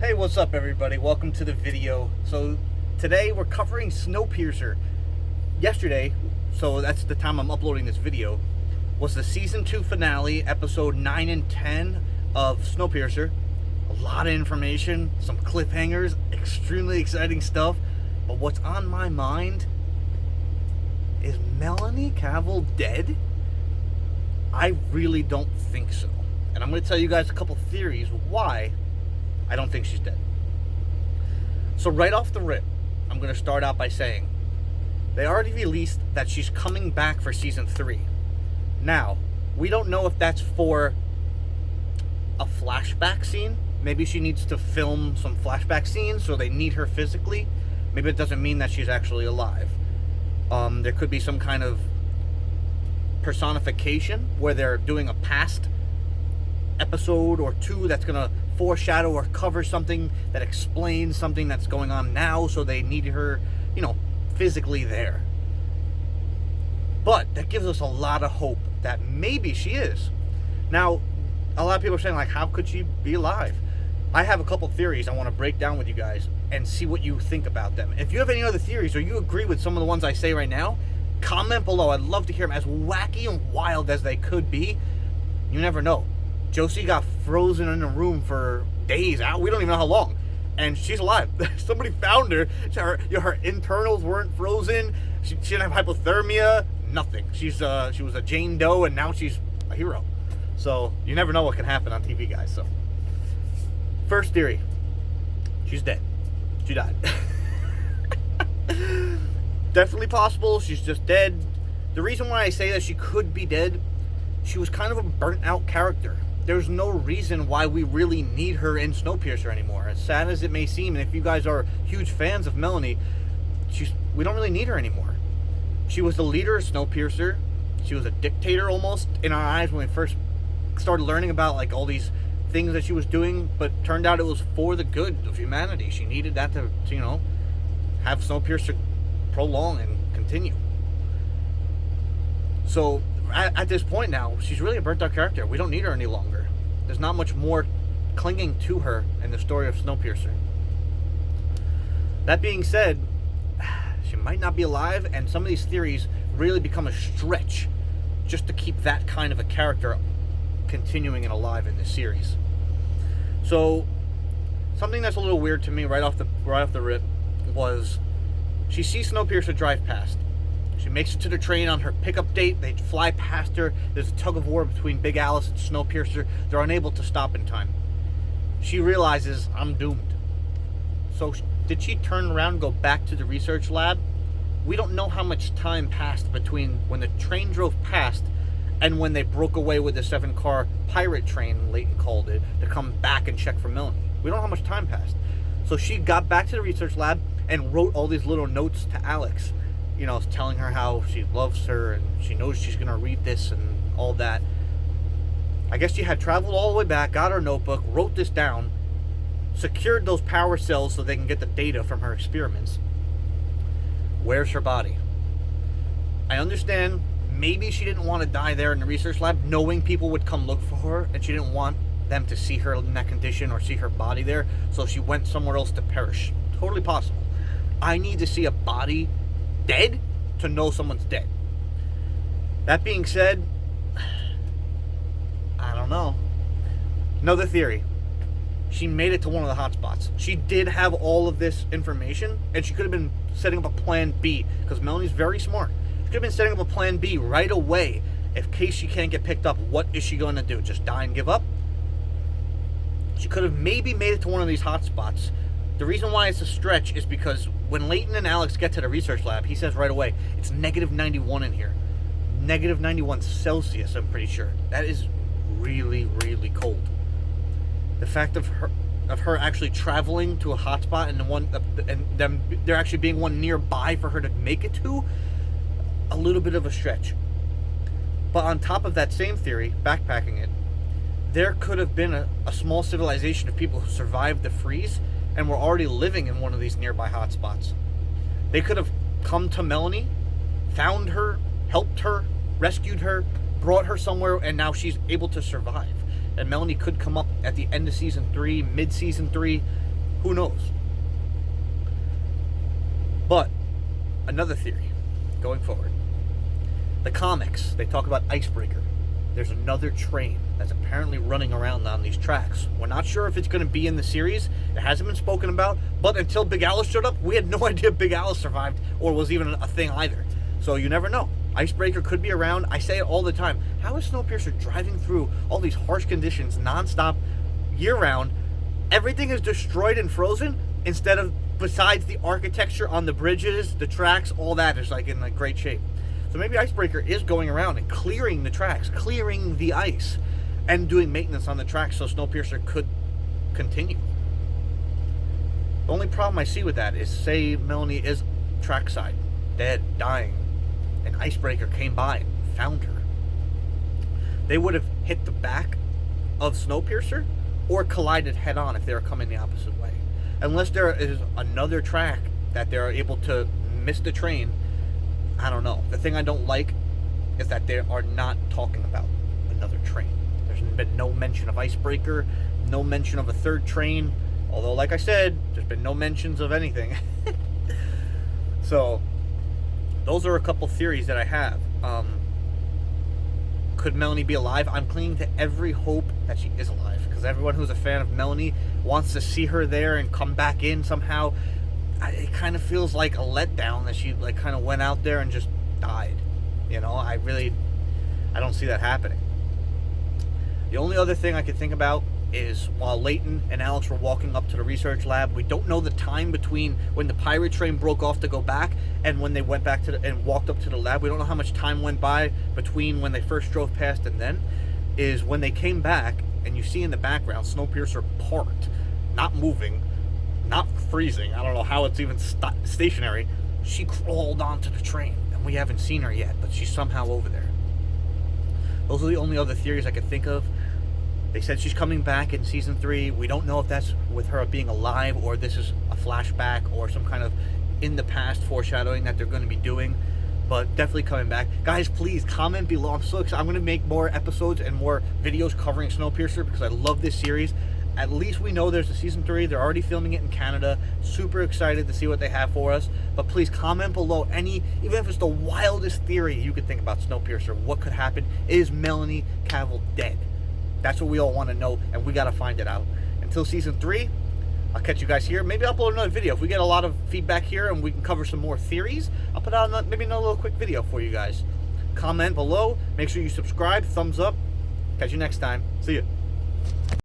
Hey, what's up everybody? Welcome to the video. So today we're covering Snowpiercer. Yesterday, so that's the time I'm uploading this video, was the season 2 finale, episode 9 and 10 of Snowpiercer. A lot of information, some cliffhangers, extremely exciting stuff. But what's on my mind is Melanie Cavill dead? I really don't think so. And I'm going to tell you guys a couple theories why I don't think she's dead. So right off the rip, I'm going to start out by saying they already released that she's coming back for season 3. Now, we don't know if that's for a flashback scene. Maybe she needs to film some flashback scenes, so they need her physically. Maybe it doesn't mean that she's actually alive. There could be some kind of personification where they're doing a past episode or two that's going to foreshadow or cover something that explains something that's going on now, so they need her, physically there. But that gives us a lot of hope that maybe she is. Now, a lot of people are saying, how could she be alive? I have a couple theories I want to break down with you guys and see what you think about them. If you have any other theories or you agree with some of the ones I say right now, comment below. I'd love to hear them. As wacky and wild as they could be, you never know. Josie got frozen in a room for days. We don't even know how long. And she's alive. Somebody found her. Her internals weren't frozen. She didn't have hypothermia. Nothing. She was a Jane Doe, and now she's a hero. So you never know what can happen on TV, guys. So first theory, she's dead. She died. Definitely possible. She's just dead. The reason why I say that she could be dead, she was kind of a burnt out character. There's no reason why we really need her in Snowpiercer anymore. As sad as it may seem, and if you guys are huge fans of Melanie, we don't really need her anymore. She was the leader of Snowpiercer. She was a dictator almost in our eyes when we first started learning about all these things that she was doing, but turned out it was for the good of humanity. She needed that to have Snowpiercer prolong and continue. So at this point now, she's really a burnt out character. We don't need her any longer. There's not much more clinging to her in the story of Snowpiercer. That being said, she might not be alive, and some of these theories really become a stretch just to keep that kind of a character continuing and alive in this series. So something that's a little weird to me right off the rip was she sees Snowpiercer drive past. She makes it to the train on her pickup date. They fly past her. There's a tug of war between Big Alice and Snowpiercer. They're unable to stop in time. She realizes, I'm doomed. So did she turn around and go back to the research lab? We don't know how much time passed between when the train drove past and when they broke away with the 7-car pirate train, Leighton called it, to come back and check for Melanie. We don't know how much time passed. So she got back to the research lab and wrote all these little notes to Alex, telling her how she loves her and she knows she's going to read this and all that. I guess she had traveled all the way back, got her notebook, wrote this down, secured those power cells so they can get the data from her experiments. Where's her body? I understand maybe she didn't want to die there in the research lab, knowing people would come look for her, and she didn't want them to see her in that condition or see her body there, so she went somewhere else to perish. Totally possible. I need to see a body dead to know someone's dead. That being said, I don't know. Another theory. She made it to one of the hotspots. She did have all of this information, and she could have been setting up a plan B, because Melanie's very smart. She could have been setting up a plan B right away. In case she can't get picked up, what is she going to do? Just die and give up? She could have maybe made it to one of these hotspots. The reason why it's a stretch is because when Leighton and Alex get to the research lab, he says right away, it's negative 91 in here. Negative 91 Celsius, I'm pretty sure. That is really, really cold. The fact of her actually traveling to a hotspot and them there actually being one nearby for her to make it to, a little bit of a stretch. But on top of that same theory, backpacking it, there could have been a small civilization of people who survived the freeze and were already living in one of these nearby hotspots. They could have come to Melanie, found her, helped her, rescued her, brought her somewhere, and now she's able to survive. And Melanie could come up at the end of season 3, mid-season 3, Who knows? But another theory going forward. The comics, they talk about Icebreaker. There's another train that's apparently running around on these tracks. We're not sure if it's going to be in the series. It hasn't been spoken about. But until Big Alice showed up, we had no idea Big Alice survived or was even a thing either. So you never know. Icebreaker could be around. I say it all the time. How is Snowpiercer driving through all these harsh conditions nonstop, year-round? Everything is destroyed and frozen instead of, besides the architecture on the bridges, the tracks, all that is like in like great shape. So maybe Icebreaker is going around and clearing the tracks, clearing the ice, and doing maintenance on the tracks so Snowpiercer could continue. The only problem I see with that is, say Melanie is trackside, dead, dying, and Icebreaker came by and found her. They would have hit the back of Snowpiercer or collided head on if they were coming the opposite way. Unless there is another track that they're able to miss the train, I don't know. The thing I don't like is that they are not talking about another train. There's been no mention of Icebreaker, no mention of a third train. Although, like I said, there's been no mentions of anything. So, those are a couple theories that I have. Could Melanie be alive? I'm clinging to every hope that she is alive, because everyone who's a fan of Melanie wants to see her there and come back in somehow. It kind of feels like a letdown that she like kind of went out there and just died. You know, I don't see that happening. The only other thing I could think about is while Layton and Alex were walking up to the research lab, we don't know the time between when the pirate train broke off to go back and when they went back to and walked up to the lab. We don't know how much time went by between when they first drove past and then. Is when they came back, and you see in the background Snowpiercer parked, not moving, not freezing. I don't know how it's even stationary. She crawled onto the train, and we haven't seen her yet, but she's somehow over there. Those are the only other theories I could think of. They said she's coming back in season 3. We don't know if that's with her being alive or this is a flashback or some kind of in the past foreshadowing that they're going to be doing. But definitely coming back. Guys, please comment below. I'm so excited. I'm going to make more episodes and more videos covering Snowpiercer because I love this series. At least we know there's a season 3. They're already filming it in Canada. Super excited to see what they have for us. But please comment below even if it's the wildest theory you could think about Snowpiercer. What could happen? Is Melanie Cavill dead? That's what we all want to know, and we got to find it out. Until season 3, I'll catch you guys here. Maybe I'll upload another video. If we get a lot of feedback here and we can cover some more theories, I'll put out maybe another little quick video for you guys. Comment below. Make sure you subscribe. Thumbs up. Catch you next time. See ya.